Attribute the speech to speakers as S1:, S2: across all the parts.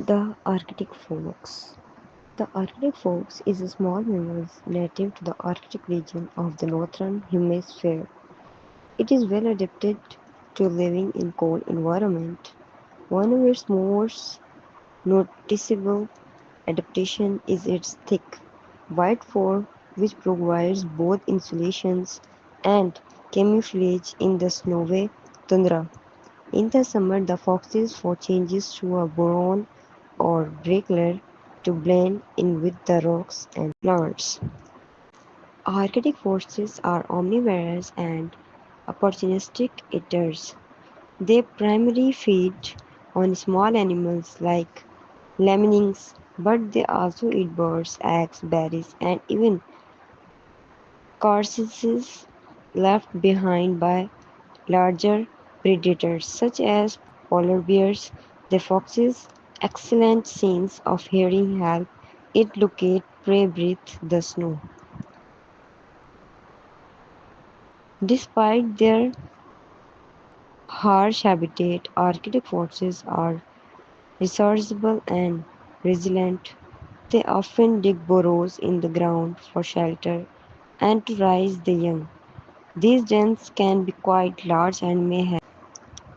S1: The Arctic fox. The Arctic fox is a small mammal native to the Arctic region of the northern hemisphere. It is well adapted to living in cold environment. One of its most noticeable adaptation is its thick, white fur which provides both insulation and camouflage in the snowy tundra. In the summer, the fox's fur changes to a brown or grey color to blend in with the rocks and plants. Arctic foxes are omnivorous and opportunistic eaters. They primarily feed on small animals like lemmings, but they also eat birds, eggs, berries, and even carcasses left behind by larger predators such as polar bears. The fox's excellent sense of hearing help it locate prey beneath the snow. Despite their harsh habitat, Arctic foxes are resourceful and resilient. They often dig burrows in the ground for shelter and to raise the young. These dens can be quite large and may have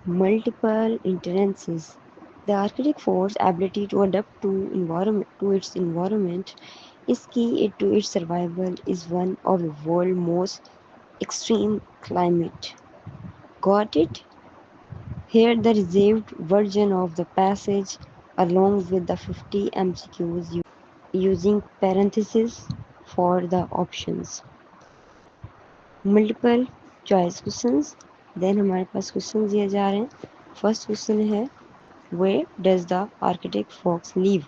S1: multiple entrances. The Arctic fox's ability to adapt to its environment is key to its survival is one of the world's most extreme climate. Got it? Here the reserved version of the passage along with the 50 MCQs using parentheses for the options. Multiple choice questions then हमारे पास question दिए जा रहे हैं. First question है where does the Arctic fox live.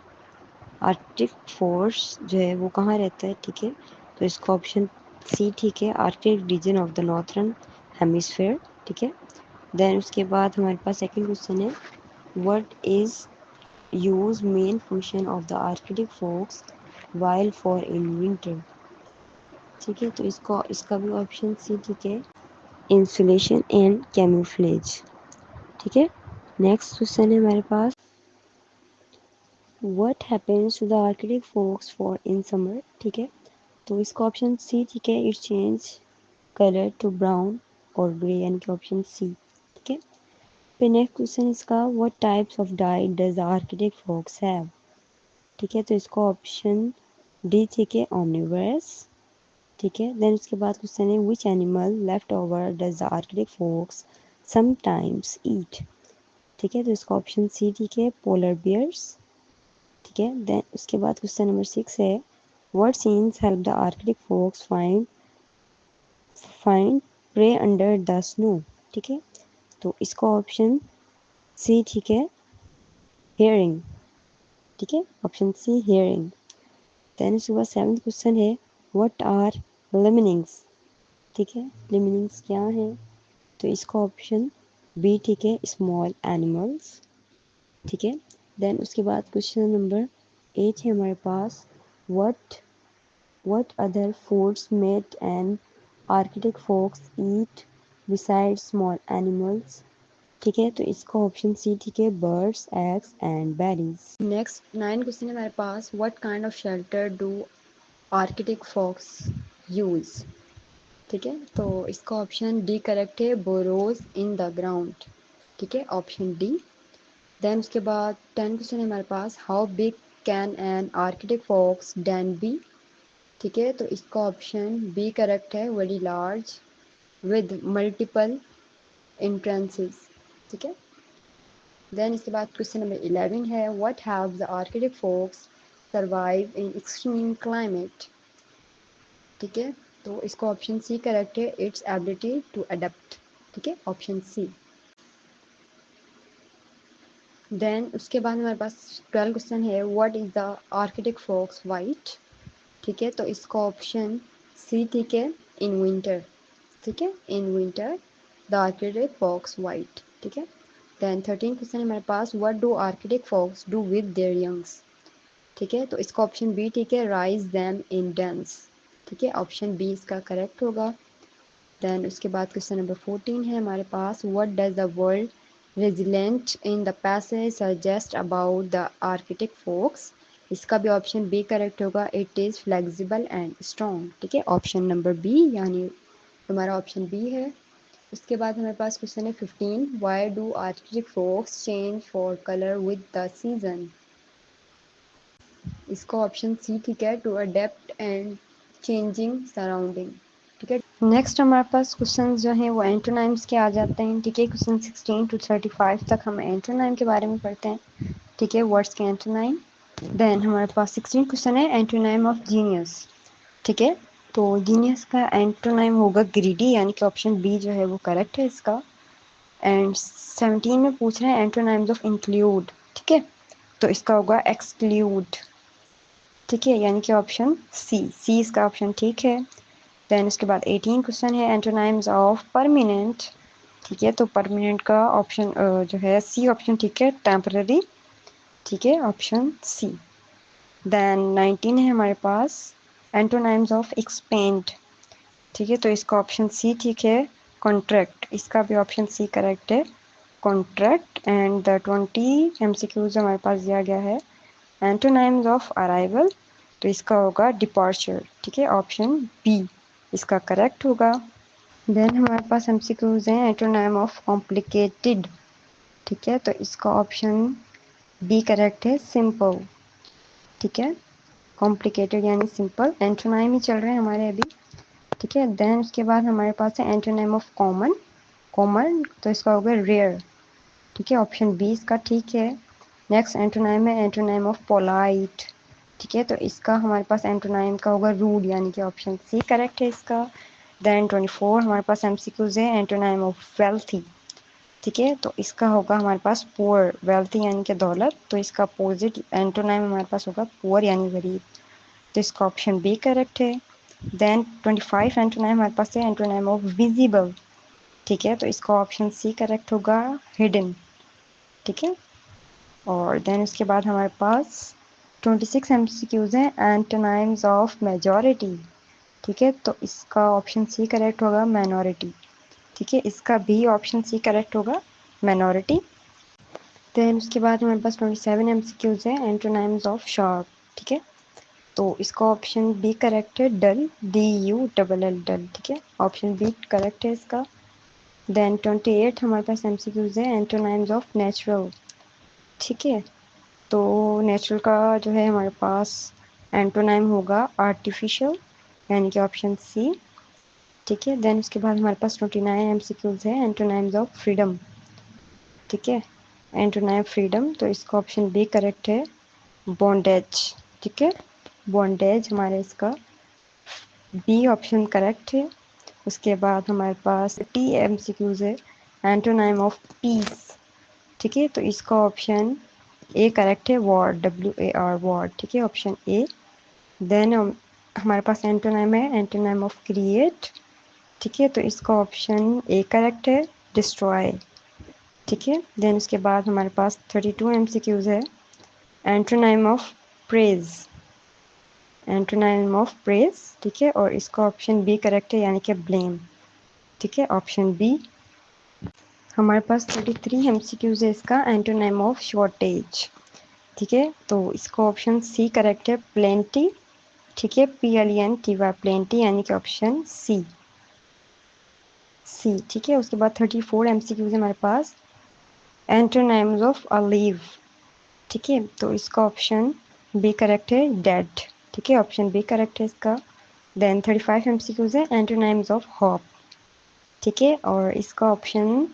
S1: Arctic fox जो है वो कहाँ रहता है. ठीक है, तो इसका ऑप्शन सी ठीक है, Arctic region of the northern hemisphere. ठीक है, देन उसके बाद हमारे पास सेकंड क्वेश्चन है what is use main function of the Arctic fox wild for in winter. ठीक है, तो इसका भी ऑप्शन सी ठीक है, इंसुलेशन एंड कैमोफ्लेज. ठीक है, नेक्स्ट क्वेश्चन है हमारे पास what happens to the Arctic fox fur in summer. ठीक है, तो इसका ऑप्शन सी ठीक है, it change colour to brown और ग्रे, यानी कि ऑप्शन सी. ठीक है, फिर नेक्स्ट क्वेश्चन इसका what types of diet does the Arctic fox have. ठीक है, तो इसका ऑप्शन डी ठीक है, ऑमनिवरस. ठीक है, देन उसके बाद क्वेश्चन है which animal left over does the Arctic fox sometimes eat. ठीक है, तो इसका ऑप्शन सी ठीक है, पोलर बियर्स. ठीक है, देन उसके बाद क्वेश्चन नंबर 6 है what sense help the Arctic fox find prey under the snow. ठीक है, तो इसका ऑप्शन सी ठीक है, हियरिंग. ठीक है, ऑप्शन सी हियरिंग. देन उसके बाद 7th क्वेश्चन है व्हाट आर लिमिनिंग्स. ठीक है, लिमिनिंग्स क्या है, तो इसका ऑप्शन बी ठीक है, स्मॉल एनिमल्स. ठीक है, देन उसके बाद क्वेश्चन नंबर 8 है हमारे पास what other foods mate an Arctic fox eat beside small animals. ठीक है, तो इसका ऑप्शन सी ठीक है, birds eggs and berries. Next 9 question है हमारे पास what kind of shelter do Arctic fox use. ठीक है, तो इसका ऑप्शन डी करेक्ट है, बोरोज इन द ग्राउंड. ठीक है, ऑप्शन डी. देन उसके बाद 10 क्वेश्चन है हमारे पास how big can an Arctic fox den be. ठीक है, तो इसका ऑप्शन बी करेक्ट है, very large with multiple entrances. ठीक है, देन इसके बाद क्वेश्चन नंबर 11 है what have the Arctic fox survive in extreme climate. ठीक है, तो इसका ऑप्शन सी करेक्ट है, इट्स एबिलिटी टू अडेप्ट. ठीक है, ऑप्शन सी. देन उसके बाद हमारे पास 12 क्वेश्चन है what is the Arctic fox white. ठीक है, तो इसका ऑप्शन सी ठीक है, इन विंटर. ठीक है, in winter the Arctic fox white. ठीक है, देन 13 क्वेश्चन है हमारे पास what do Arctic fox do with their youngs. ठीक है, तो इसका ऑप्शन बी ठीक है, राइज देम इन डेंस. ठीक है, ऑप्शन बी इसका करेक्ट होगा. देन उसके बाद क्वेश्चन नंबर 14 है हमारे पास what does the world resilient in the passage suggest about the architect fox. इसका भी ऑप्शन बी करेक्ट होगा। It is flexible and strong. ठीक है, ऑप्शन नंबर बी यानी हमारा ऑप्शन बी है। उसके बाद हमारे पास क्वेश्चन है 15, why do Arctic foxes change for colour with the season. इसका ऑप्शन सी ठीक है, to adapt and changing surrounding. ठीक है, नेक्स्ट हमारे पास क्वेश्चन जो हैं वो एंटोनाइम्स के आ जाते हैं। ठीक है, क्वेश्चन 16 to 35 तक हम एंटोनाइम के बारे में पढ़ते हैं। ठीक है, वर्ड्स के एंटोनाइम। देन हमारे पास 16 क्वेश्चन है एंटोनाइम ऑफ जीनियस। ठीक है, तो जीनियस का एंटोनाइम होगा ग्रीडी, यानी कि ऑप्शन बी जो है वो करेक्ट है इसका। एंड 17 में पूछ रहे हैं एंटोनाइम्स ऑफ इंक्लूड। ठीक है, तो इसका होगा एक्सक्लूड। ठीक है, यानी कि ऑप्शन सी इसका ऑप्शन ठीक है। देन उसके बाद 18 क्वेश्चन है एंटोनाइम्स ऑफ परमानेंट। ठीक है, तो परमानेंट का ऑप्शन जो है सी ऑप्शन ठीक है, टेम्पररी। ठीक है, ऑप्शन सी। देन 19 है हमारे पास एंटोनाइम्स ऑफ एक्सपेंड। ठीक है, तो इसका ऑप्शन सी ठीक है, कॉन्ट्रैक्ट। इसका भी ऑप्शन सी करेक्ट है, कॉन्ट्रैक्ट। एंड द 20 एमसीक्यूज हमारे पास दिया गया है एंटोनाइम्स ऑफ अराइवल, तो इसका होगा डिपार्चर। ठीक है, ऑप्शन बी इसका करेक्ट होगा। देन हमारे पास एमसीक्यूज हैं एंटोनाइम ऑफ कॉम्प्लिकेटेड। ठीक है, तो इसका ऑप्शन बी करेक्ट है, सिंपल। ठीक है, कॉम्प्लिकेटेड यानी सिंपल, एंटोनाइम ही चल रहे हैं हमारे अभी। ठीक है, देन उसके बाद हमारे पास है एंटोनाइम ऑफ कॉमन। कॉमन तो इसका होगा रेयर। ठीक है, ऑप्शन बी इसका ठीक है। नेक्स्ट एंटोनाइम है एंटोनाइम ऑफ पोलाइट। ठीक है, तो इसका हमारे पास एंटोनाइम का होगा रूड, यानी कि ऑप्शन सी करेक्ट है इसका। देन 24 हमारे पास एमसीक्यूज है एंटोनाइम ऑफ वेल्थी। ठीक है, तो इसका होगा हमारे पास पुअर। वेल्थी यानी कि दौलत, तो इसका अपोजिट एंटोनाइम हमारे पास होगा पुअर यानी गरीब, तो इसका ऑप्शन बी करेक्ट है। देन 25 एंटोनाइम हमारे पास है एंटोनाइम ऑफ विजिबल। ठीक है, तो इसका ऑप्शन सी करेक्ट होगा, हिडन। ठीक है, और देन उसके बाद हमारे पास 26 एमसीक्यूज हैं एंटोनाइम्स ऑफ मेजॉरिटी। ठीक है, तो इसका ऑप्शन सी करेक्ट होगा, माइनॉरिटी। ठीक है, इसका भी ऑप्शन सी करेक्ट होगा, माइनॉरिटी। देन उसके बाद हमारे पास 27 एमसीक्यूज हैं एंटोनाइम्स ऑफ शार्प। ठीक है, तो इसका ऑप्शन बी करेक्ट है, डल, DULL डल। ठीक है, ऑप्शन बी करेक्ट है इसका। देन 28 हमारे पास एमसीक्यूज है एंटोनाइम्स ऑफ नेचुरल। ठीक है, तो नेचुरल का जो है हमारे पास एंटोनाइम होगा आर्टिफिशियल, यानी कि ऑप्शन सी। ठीक है, देन उसके बाद हमारे पास 29 एमसीक्यूज है एंटोनाइम्स ऑफ फ्रीडम। ठीक है, एंटोनाइम फ्रीडम, तो इसका ऑप्शन बी करेक्ट है, बॉन्डेज। ठीक है, बॉन्डेज हमारे इसका बी ऑप्शन करेक्ट है। उसके बाद हमारे पास TMCQs है एंटोनाइम ऑफ पीस। ठीक है, तो इसका ऑप्शन ए करेक्ट है, वॉर, WAR वॉर। ठीक है, ऑप्शन ए। देन हमारे पास एंटोनाइम है एंटोनाइम ऑफ क्रिएट। ठीक है, तो इसका ऑप्शन ए करेक्ट है, डिस्ट्रॉय। ठीक है, देन उसके बाद हमारे पास 32 MCQs है antonym of praise. Antonym of praise. ठीक है, और इसका ऑप्शन बी करेक्ट है, यानी कि ब्लेम। ठीक है, ऑप्शन बी। हमारे पास 33 एमसीक्यूज है इसका एंटोनाइम ऑफ शॉर्टेज। ठीक है, तो इसका ऑप्शन सी करेक्ट है, प्लेंटी। ठीक है, PLENTY प्लेंटी, यानी कि ऑप्शन सी। ठीक है, उसके बाद 34 एमसीक्यूज है हमारे पास एंटोनाइम्स ऑफ अलीव। ठीक है, तो इसका ऑप्शन बी करेक्ट है, डेड। ठीक है, ऑप्शन बी करेक्ट है इसका। देन 35 एमसीक्यूज है एंटोनाइम्स ऑफ होप। ठीक है, और इसका ऑप्शन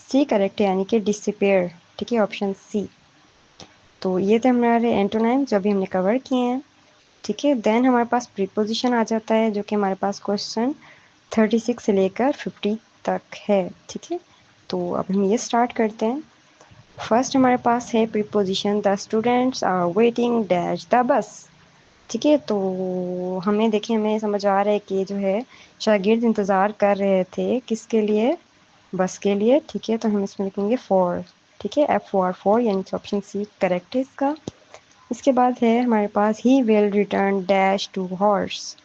S1: सी करेक्ट है, यानी कि डिसिपेयर। ठीक है, ऑप्शन सी। तो ये थे हमारे एंटोनाइम जो अभी हमने कवर किए हैं। ठीक है, देन हमारे पास प्रीपोजिशन आ जाता है, जो कि हमारे पास क्वेश्चन 36 से लेकर 50 तक है। ठीक है, तो अब हम ये स्टार्ट करते हैं। फर्स्ट हमारे पास है preposition, the students are waiting dash the bus. ठीक है, तो हमें देखिए, हमें समझ आ रहा है कि जो है शागिर्द इंतज़ार कर रहे थे किसके लिए, बस के लिए। ठीक है, तो हम इसमें लिखेंगे फॉर। ठीक है, FOR यानी कि ऑप्शन सी करेक्ट है इसका। इसके बाद है हमारे पास he will return dash two horse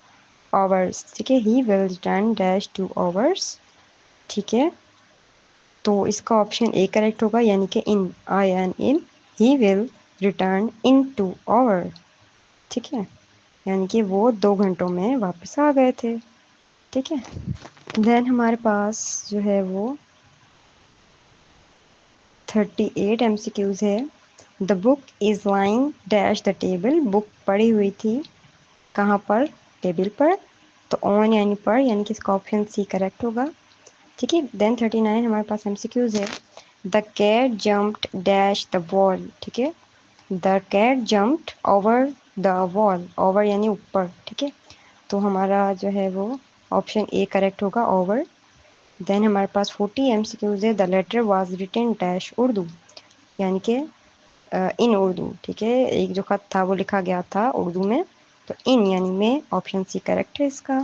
S1: hours. ठीक है, he will return dash two hours. ठीक है, तो इसका ऑप्शन ए करेक्ट होगा, यानी कि in, I N in, he will return in 2 hour. ठीक है, यानी कि वो 2 घंटों में वापस आ गए थे। ठीक है, देन हमारे पास जो है वो 38 MCQs है। The book is lying dash the table, book पड़ी हुई थी कहाँ पर, टेबल पर। तो ऑन यानी पर, यानी कि इसका ऑप्शन सी करेक्ट होगा। ठीक है, देन 39 हमारे पास MCQs है। The cat jumped dash the wall. ठीक है, the cat jumped over the wall, over यानी ऊपर। ठीक है, तो हमारा जो है वो ऑप्शन ए करेक्ट होगा, ओवर। देन हमारे पास 40 MCQs है। The letter was written dash Urdu, यानी कि इन उर्दू। ठीक है, एक जो खत था वो लिखा गया था उर्दू में, तो इन यानी में, ऑप्शन सी करेक्ट है इसका।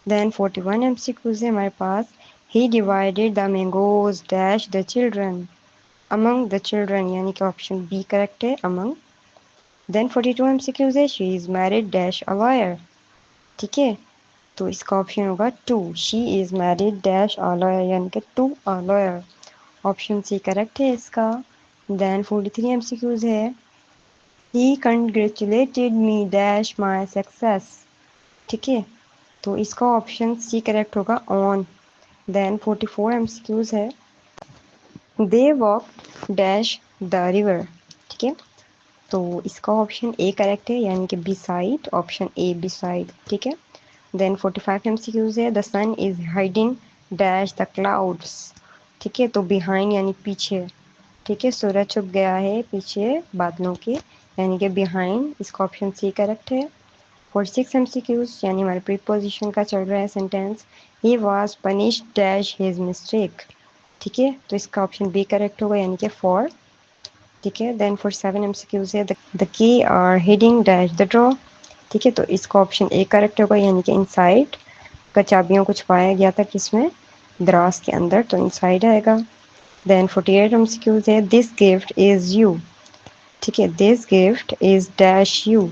S1: देन 41 MCQs है हमारे पास। He divided the mangoes dash the children, among the children, यानी कि ऑप्शन बी करेक्ट है, अमंग। देन 42 MCQs है। She is married dash a lawyer. ठीक है, तो इसका ऑप्शन होगा to, she is married dash a lawyer, यानी कि to a lawyer. Option C correct है इसका। देन 43 MCQs है। He congratulated me dash my success. ठीक है, तो इसका ऑप्शन सी करेक्ट होगा, ऑन। देन 44 MCQs है। They walk dash the river. ठीक है, तो इसका ऑप्शन ए करेक्ट है, यानी कि beside, option A beside. ठीक है, देन 45 MCQs है। The sun is hiding dash the clouds. ठीक है, तो बिहाइंड यानी पीछे। ठीक है, सूरज छुप गया है पीछे बादलों के, यानी कि बिहाइंड, इसका ऑप्शन सी करेक्ट है। 46 MCQs, यानी हमारे प्रीपोजिशन का चल रहा है sentence. He was punished dash his mistake. ठीक है, तो इसका ऑप्शन बी करेक्ट होगा, यानी कि फॉर। ठीक है, देन 47 MCQs है। The key are hiding dash the drawer. ठीक है, तो इसका ऑप्शन ए करेक्ट होगा, यानी कि इनसाइड का चाबियों को छुपाया गया था किसमें, दराज के अंदर, तो इनसाइड आएगा। देन 48 MCQs है। This gift is you. ठीक है, this gift is dash you,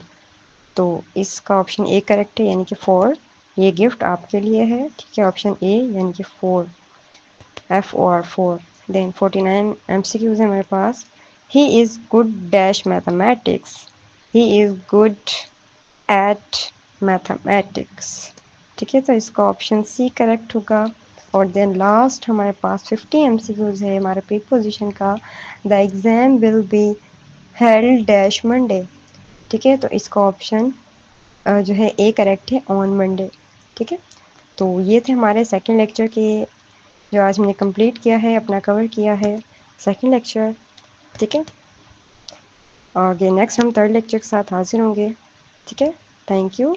S1: तो इसका ऑप्शन ए करेक्ट है, यानी कि फोर, ये गिफ्ट आपके लिए है। ठीक है, ऑप्शन ए यानी कि for, F O R, for. Then 49 MCQs है हमारे पास। He is good dash mathematics, he is good at mathematics. ठीक है, तो इसका ऑप्शन सी करेक्ट होगा। और देन लास्ट हमारे पास 50 MCQs है हमारे प्रीपोजिशन का। The exam will be held dash Monday. ठीक है, तो इसका ऑप्शन जो है ए करेक्ट है, ऑन मंडे। ठीक है, तो ये थे हमारे सेकंड लेक्चर के, जो आज हमने कंप्लीट किया है, अपना कवर किया है सेकंड लेक्चर। ठीक है, आगे नेक्स्ट हम थर्ड लेक्चर के साथ हाजिर होंगे। ठीक है, थैंक यू।